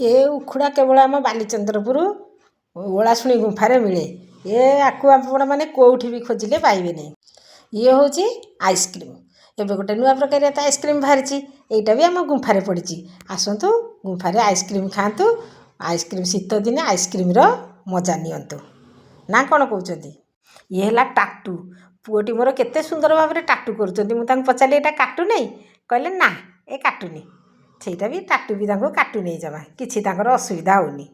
ଏ ଉଖୁଡ଼ା କେବଳ ଆମ ବାଲିଚନ୍ଦ୍ରପୁର ଓଳାଶୁଣୀ ଗୁମ୍ଫାରେ ମିଳେ। ଆକୁ ଆପଣମାନେ କେଉଁଠି ବି ଖୋଜିଲେ ପାଇବେନି। ଇଏ ହେଉଛି ଆଇସ୍କ୍ରିମ୍। ଏବେ ଗୋଟେ ନୂଆ ପ୍ରକାରିଆ ତ ଆଇସ୍କ୍ରିମ୍ ବାହାରିଛି। ଏଇଟା ବି ଆମ ଗୁମ୍ଫାରେ ପଡ଼ିଛି। ଆସନ୍ତୁ ଗୁମ୍ଫାରେ ଆଇସ୍କ୍ରିମ୍ ଖାଆନ୍ତୁ। ଆଇସ୍କ୍ରିମ୍ ଶୀତ ଦିନେ ଆଇସ୍କ୍ରିମ୍ର ମଜା ନିଅନ୍ତୁ। ନା କ'ଣ କହୁଛନ୍ତି? ଇଏ ହେଲା ଟାଟୁ। ପୁଅଟି ମୋର କେତେ ସୁନ୍ଦର ଭାବରେ ଟାଟୁ କରୁଛନ୍ତି। ମୁଁ ତାଙ୍କୁ ପଚାରିଲି ଏଇଟା କାଟୁ ନାହିଁ? କହିଲେ ନା ଏ କାଟୁନି। ସେଇଟା ବି ଟାଟୁ ବି ତାଙ୍କୁ କାଟୁନି ଜମା। କିଛି ତାଙ୍କର ଅସୁବିଧା ହେଉନି।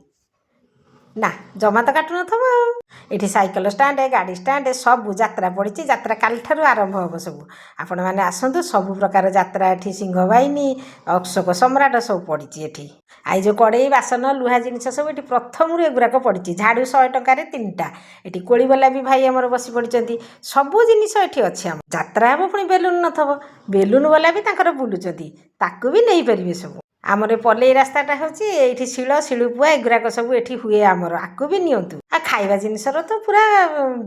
ନା ଜମା ତ କାଟୁନଥିବ ଆଉ। ଏଠି ସାଇକେଲ ଷ୍ଟାଣ୍ଡ, ଗାଡ଼ି ଷ୍ଟାଣ୍ଡ ସବୁ ଯାତ୍ରା ପଡ଼ିଛି। ଯାତ୍ରା କାଲିଠାରୁ ଆରମ୍ଭ ହେବ ସବୁ। ଆପଣମାନେ ଆସନ୍ତୁ। ସବୁ ପ୍ରକାର ଯାତ୍ରା ଏଠି ସିଂହବାହିନୀ, ଅଶୋକ ସମ୍ରାଟ ସବୁ ପଡ଼ିଛି ଏଠି। ଆଉ ଯେଉଁ କଡ଼େଇ ବାସନ ଲୁହା ଜିନିଷ ସବୁ ଏଠି ପ୍ରଥମରୁ ଏଗୁଡ଼ାକ ପଡ଼ିଛି। ଝାଡ଼ୁ 100 ଟଙ୍କାରେ 3ଟା। ଏଠି କୋଳିବାଲା ବି ଭାଇ ଆମର ବସି ପଡ଼ିଛନ୍ତି। ସବୁ ଜିନିଷ ଏଠି ଅଛି। ଆମ ଯାତ୍ରା ହେବ ପୁଣି ବେଲୁନ ନଥିବ। ବେଲୁନ ବାଲା ବି ତାଙ୍କର ବୁଲୁଛନ୍ତି। ତାକୁ ବି ନେଇପାରିବେ ସବୁ। ଆମର ପଲେଇ ରାସ୍ତାଟା ହେଉଛି ଏଇଠି ଶିଳ ଶିଳୁପୁଆ ଏଗୁଡ଼ାକ ସବୁ ଏଠି ହୁଏ ଆମର। ଆକୁ ବି ନିଅନ୍ତୁ। ଆଉ ଖାଇବା ଜିନିଷର ତ ପୁରା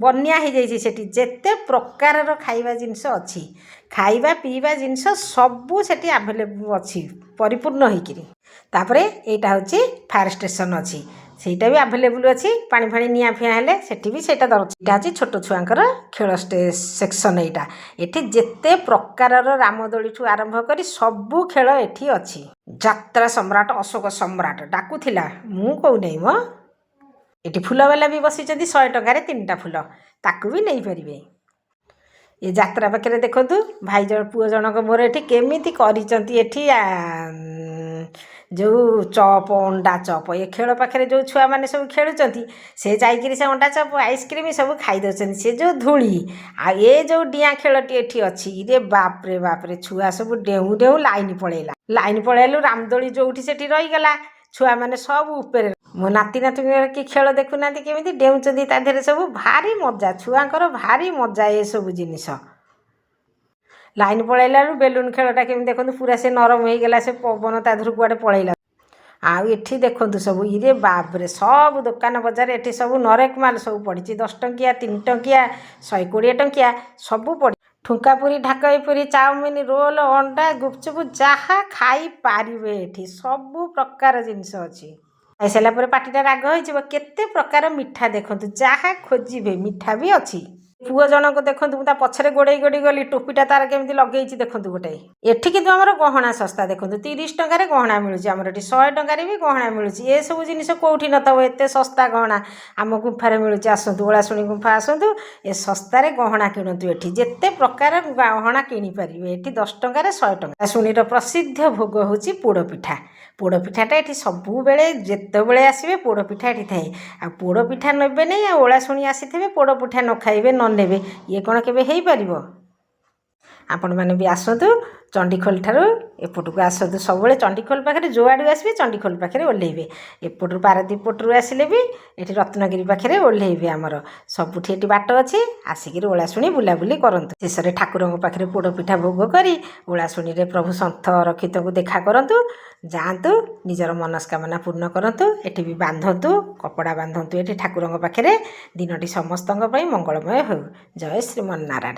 ବନ୍ୟା ହେଇଯାଇଛି ସେଠି। ଯେତେ ପ୍ରକାରର ଖାଇବା ଜିନିଷ ଅଛି, ଖାଇବା ପିଇବା ଜିନିଷ ସବୁ ସେଠି ଆଭେଲେବୁଲ୍ ଅଛି, ପରିପୂର୍ଣ୍ଣ ହେଇକିରି। ତାପରେ ଏଇଟା ହେଉଛି ଫାୟାର ଷ୍ଟେସନ୍ ଅଛି। ସେଇଟା ବି ଆଭେଲେବୁଲ୍ ଅଛି। ପାଣି ଫାଣି ନିଆଁ ଫିଆଁ ହେଲେ ସେଠି ବି ସେଇଟା ଦରକାର। ଏଇଟା ହେଉଛି ଛୋଟ ଛୁଆଙ୍କର ଖେଳ ସେକ୍ସନ୍। ଏଇଟା ଏଠି ଯେତେ ପ୍ରକାରର ରାମଦୋଳିଠୁ ଆରମ୍ଭ କରି ସବୁ ଖେଳ ଏଠି ଅଛି। ଯାତ୍ରା ସମ୍ରାଟ ଅଶୋକ ସମ୍ରାଟ ଡାକୁଥିଲା, ମୁଁ କହୁନାହିଁ ମ। ଏଠି ଫୁଲବାଲା ବି ବସିଛନ୍ତି। 100 ଟଙ୍କାରେ 3ଟା ଫୁଲ। ତାକୁ ବି ନେଇପାରିବେ। ଏ ଯାତ୍ରା ପାଖରେ ଦେଖନ୍ତୁ ଭାଇ ପୁଅ ଜଣକ ମୋର ଏଠି କେମିତି କରିଛନ୍ତି। ଏଠି ଯେଉଁ ଚପ୍, ଅଣ୍ଡା ଚପ୍, ଏ ଖେଳ ପାଖରେ ଯେଉଁ ଛୁଆମାନେ ସବୁ ଖେଳୁଛନ୍ତି ସେ ଯାଇକିରି ସେ ଅଣ୍ଡା ଚପ୍ ଆଇସ୍କ୍ରିମ୍ ସବୁ ଖାଇ ଦେଉଛନ୍ତି। ସେ ଯେଉଁ ଧୂଳି ଆଉ ଏ ଯେଉଁ ଡିଆଁ ଖେଳଟି ଏଠି ଅଛି, ରେ ବାପରେ ବାପରେ ଛୁଆ ସବୁ ଡେଉଁ ଡେଉଁ ଲାଇନ୍ ପଳେଇଲା। ଲାଇନ୍ ପଳେଇଲୁ ରାମଦୋଳି ଯେଉଁଠି ସେଠି ରହିଗଲା। ଛୁଆମାନେ ସବୁ ଉପରେ। ମୋ ନାତି ନାତୁଣୀର କି ଖେଳ ଦେଖୁନାହାନ୍ତି କେମିତି ଡେଉଁଛନ୍ତି ତା ଦେହରେ ସବୁ। ଭାରି ମଜା, ଛୁଆଙ୍କର ଭାରି ମଜା ଏସବୁ ଜିନିଷ। ଲାଇନ୍ ପଳେଇଲାରୁ ବେଲୁନ୍ ଖେଳଟା କେମିତି ଦେଖନ୍ତୁ ପୁରା ସେ ନରମ ହେଇଗଲା। ସେ ପବନ ତା ଦେହରୁ କୁଆଡ଼େ ପଳେଇଲା। ଆଉ ଏଠି ଦେଖନ୍ତୁ ସବୁ ଇରେ ବାବରେ ସବୁ ଦୋକାନ ବଜାର ଏଠି ସବୁ ନରେକ ମାଲ ସବୁ ପଡ଼ିଛି। 10 ଟଙ୍କିଆ, 3 ଟଙ୍କିଆ, 120 ଟଙ୍କିଆ ସବୁ ପଡ଼ିଛି। ଠୁଙ୍କା ପୁରୀ, ଢାକଇ ପୁରୀ, ଚାଉମିନ, ରୋଲ, ଅଣ୍ଡା, ଗୁପଚୁପ ଯାହା ଖାଇପାରିବେ ଏଠି ସବୁ ପ୍ରକାର ଜିନିଷ ଅଛି। ଖାଇସାରିଲା ପରେ ପାଟିଟା ରାଗ ହେଇଯିବ। କେତେ ପ୍ରକାର ମିଠା ଦେଖନ୍ତୁ, ଯାହା ଖୋଜିବେ ମିଠା ବି ଅଛି। ପୁଅ ଜଣକ ଦେଖନ୍ତୁ, ମୁଁ ତା ପଛରେ ଗୋଡ଼େଇ ଗୋଡ଼େଇ ଗଲି। ଟୋପିଟା ତାର କେମିତି ଲଗେଇଛି ଦେଖନ୍ତୁ ଗୋଟେ। ଏଠି କିନ୍ତୁ ଆମର ଗହଣା ଶସ୍ତା ଦେଖନ୍ତୁ। 30 ଟଙ୍କାରେ ଗହଣା ମିଳୁଛି ଆମର ଏଠି। 100 ଟଙ୍କାରେ ବି ଗହଣା ମିଳୁଛି। ଏସବୁ ଜିନିଷ କେଉଁଠି ନଥିବ। ଏତେ ଶସ୍ତା ଗହଣା ଆମ ଗୁମ୍ଫାରେ ମିଳୁଛି। ଆସନ୍ତୁ ଓଳାଶୁଣୀ ଗୁମ୍ଫା ଆସନ୍ତୁ। ଏ ଶସ୍ତାରେ ଗହଣା କିଣନ୍ତୁ। ଏଠି ଯେତେ ପ୍ରକାର ଗହଣା କିଣିପାରିବେ। ଏଠି 10 ଟଙ୍କାରେ 100 ଟଙ୍କା। ଓଳାଶୁଣୀର ପ୍ରସିଦ୍ଧ ଭୋଗ ହେଉଛି ପୋଡ଼ପିଠା। ପୋଡ଼ପିଠାଟା ଏଠି ସବୁବେଳେ ଯେତେବେଳେ ଆସିବେ ପୋଡ଼ପିଠା ଏଠି ଥାଏ। ଆଉ ପୋଡ଼ପିଠା ନେବେ ନାହିଁ, ଆଉ ଓଳାଶୁଣୀ ଆସିଥିବେ ପୋଡ଼ପିଠା ନ ଖାଇବେ ନ ନେବେ, ଇଏ କ'ଣ କେବେ ହେଇପାରିବ? ଆପଣମାନେ ବି ଆସନ୍ତୁ। ଚଣ୍ଡିଖୋଲ ଠାରୁ ଏପଟକୁ ଆସନ୍ତୁ। ସବୁବେଳେ ଚଣ୍ଡିଖୋଲ ପାଖରେ ଯେଉଁଆଡ଼ୁ ଆସିବେ ଚଣ୍ଡିଖୋଲ ପାଖରେ ଓହ୍ଲେଇବେ। ଏପଟରୁ ପାରାଦ୍ୱୀପ ପଟରୁ ଆସିଲେ ବି ଏଠି ରତ୍ନଗିରି ପାଖରେ ଓହ୍ଲେଇବେ। ଆମର ସବୁଠି ଏଠି ବାଟ ଅଛି। ଆସିକିରି ଓଳାଶୁଣୀ ବୁଲାବୁଲି କରନ୍ତୁ। ଶେଷରେ ଠାକୁରଙ୍କ ପାଖରେ ପୋଡ଼ପିଠା ଭୋଗ କରି ଓଳାଶୁଣୀରେ ପ୍ରଭୁ ସନ୍ଥ ରକ୍ଷିତଙ୍କୁ ଦେଖା କରନ୍ତୁ। ଯାଆନ୍ତୁ ନିଜର ମନସ୍କାମନା ପୂର୍ଣ୍ଣ କରନ୍ତୁ। ଏଠି ବି ବାନ୍ଧନ୍ତୁ, କପଡ଼ା ବାନ୍ଧନ୍ତୁ ଏଠି ଠାକୁରଙ୍କ ପାଖରେ। ଦିନଟି ସମସ୍ତଙ୍କ ପାଇଁ ମଙ୍ଗଳମୟ ହେଉ। ଜୟ ଶ୍ରୀମନ୍ନାରାୟଣ।